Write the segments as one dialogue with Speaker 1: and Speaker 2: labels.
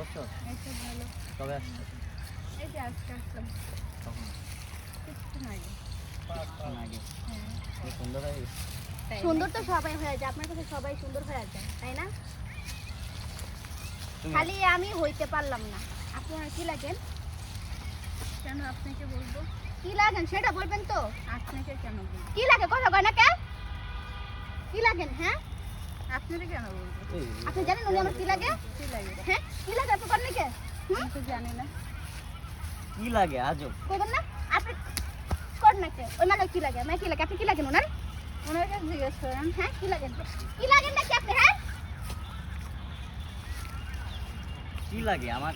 Speaker 1: আছো?
Speaker 2: এই তো ভালো।
Speaker 1: কবে আসছো?
Speaker 2: এই যে আজকে আসলাম।
Speaker 1: কখন?
Speaker 2: কিছুক্ষণ আগে।
Speaker 1: কখন আগে?
Speaker 2: হ্যাঁ।
Speaker 1: তুমি সুন্দর হয়ে গেছো।
Speaker 2: তাই
Speaker 3: সুন্দর
Speaker 2: নাকি?
Speaker 3: তো সবাই হয়ে যায়, আপনার কাছে সবাই সুন্দর হয়ে যায়, তাই না?
Speaker 1: তুমি
Speaker 3: খালি আমি হইতে পারলাম না। আপনার কি লাগেন?
Speaker 2: কেন আপনাকে বলবো?
Speaker 3: কি লাগেন সেটা বলবেন তো।
Speaker 2: আপনাকে কেন বলবো?
Speaker 3: কি লাগে কথা কয় না কে? কি লাগেন? হ্যাঁ,
Speaker 2: আপনাকে কেন বলবো?
Speaker 1: এই,
Speaker 3: আপনি জানেন উনি আমার কি লাগে?
Speaker 2: কি লাগে?
Speaker 3: হ্যাঁ, কি লাগে আপনি করেন নাকি?
Speaker 2: আমি তো জানি না।
Speaker 1: কি লাগে আজব?
Speaker 3: কইবেন না? আপনি করেন নাকি? ওই মানে কি লাগে? মানে কি লাগে? আপনি কি লাগেন ওনার?
Speaker 2: ওনার কাছে জিজ্ঞেস করেন।
Speaker 3: হ্যাঁ, কি লাগেন? কি লাগেন নাকি আপনি? হ্যাঁ,
Speaker 1: কি লাগে আমার?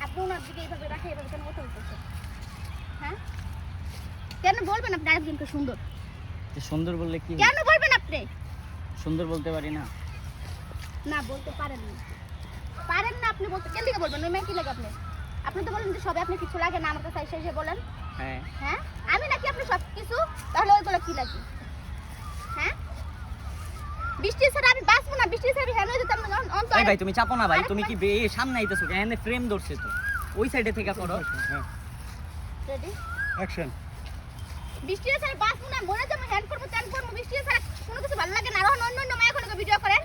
Speaker 3: আপনি ওনার দিকে এইভাবে রাখে এইভাবে কেন কথা বলতেছেন? হ্যাঁ, কেন বলবেন আপনি আরেকজনকে সুন্দর?
Speaker 1: যে সুন্দর বললে কি
Speaker 3: কেন বলবেন আপনি?
Speaker 1: সুন্দর বলতে পারি না?
Speaker 3: না, বলতে পারেন না। পারেন না আপনি বলতে, কেন দিকে বলবেন? ওই মেয়ে কি লাগে আপনি? আপনি তো বলেন যে সবে আপনি কিছু লাগে না, আমার কাছে এসে এসে বলেন।
Speaker 1: হ্যাঁ।
Speaker 3: হ্যাঁ, আমি নাকি আপনি সব কিছু? তাহলে ওইগুলো কি লাগে? হ্যাঁ, বৃষ্টি ছাড়া আমি বাঁচবো না, বৃষ্টি ছাড়া আমি হেলে যেতাম না অন্তর।
Speaker 1: এই ভাই তুমি চাপো না ভাই,
Speaker 3: আরে
Speaker 1: তুমি কি সামনে আইতেছো কেন? এখানে ফ্রেম ধরছে তো, ওই সাইডে থেকে করো।
Speaker 3: রেডি?
Speaker 1: অ্যাকশন।
Speaker 3: বৃষ্টি ছাড়া বাঁচবো না, মনে হচ্ছে আমি হ্যান্ড করবো ত্যান করবো, বৃষ্টি ছাড়া কোনো কিছু ভালো লাগে না। আর অন্য অন্য মায়ের কোনো ভিডিও করেন,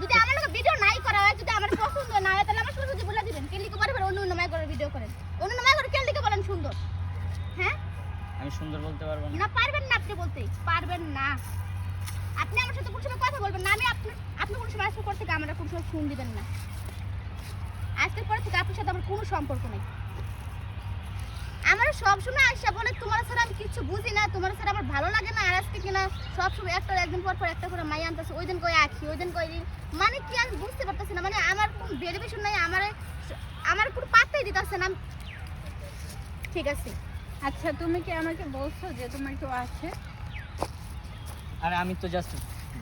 Speaker 3: যদি আমার লোক ভিডিও নাই করা হয়, যদি আমার পছন্দ না হয়, তাহলে আমার শুধু বলে দিবেন কেন লিখে পারবেন অন্য অন্য মায়ের করে ভিডিও করেন। অন্য অন্য মায়ের করে কেন লিখে বলেন সুন্দর? হ্যাঁ,
Speaker 1: আমি সুন্দর বলতে পারবো না।
Speaker 3: না পারবেন না, আপনি বলতে পারবেন না। আপনি আমার সাথে কোনো সময় কথা বলবেন না, আমি আপনি কোনো সময় আজকের পর থেকে আমার কোনো সময় ফোন দিবেন না। আজকের পর থেকে আপনার সাথে আমার কোনো সম্পর্ক নেই। আমার সবসময় আশা বলে তোমার ছাড়া আমি কিছু বুঝি না, তোমার ছাড়া আমার ভালো লাগে না। আর আজকে কিনা সবসময় একদিন পর পর একটা করে মাই আনতেছে, ওই দিন কই আঁকি, ওই দিন কই দিন, মানে কি আমি বুঝতে পারতেছি না। মানে আমার কোনো ডেরিভেশন নাই, আমার কোনো পাত্তাই দিতেছে না। ঠিক আছে,
Speaker 2: আচ্ছা তুমি কি আমাকে বলছো যে তোমার কেউ আছে?
Speaker 1: আরে আমি তো জাস্ট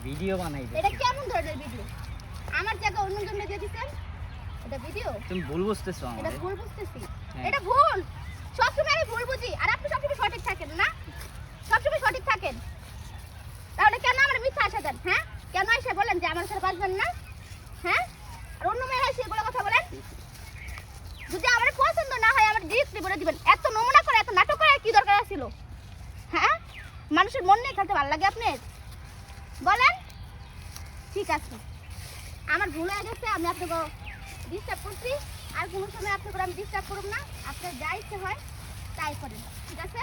Speaker 1: ভিডিও বানাই
Speaker 3: এটা
Speaker 1: দিচ্ছি।
Speaker 3: কেমন ধরনের ভিডিও? আমার জায়গা অন্য জন্য দিয়ে দিচ্ছেন, এটা ভিডিও?
Speaker 1: তুমি ভুল বুঝতেছো
Speaker 3: এটা
Speaker 1: আমাদের।
Speaker 3: ভুল বুঝতেছি,
Speaker 1: হ্যাঁ।
Speaker 3: এটা ভুল। সবসময় আমি ভুল বুঝি, আর আপনি সবসময় সঠিক থাকেন না, সবসময় সঠিক থাকেন। তাহলে কেন আমার মিথ্যা আশা দেন? হ্যাঁ, কেন এসে বলেন যে আমার সাথে বাঁচবেন না? হ্যাঁ, আর অন্য মেয়েরা এসে এগুলো কথা বলেন। যদি আমার পছন্দ না হয় আমার ডিরেক্টলি বলে দিবেন। এত নমুনা করে এত নাটক করার কি দরকার ছিল? হ্যাঁ, মানুষের মন নিয়ে খেলতে ভালো লাগে আপনার? বলেন। ঠিক আছে, আমার ভুল হয়ে গেছে, আমি আপনাকে ডিস্টার্ব করছি। আর কোনো সময় আপনাকে আমি ডিস্টার্ব করব না, আপনার যা ইচ্ছে হয় তাই করেন, ঠিক আছে?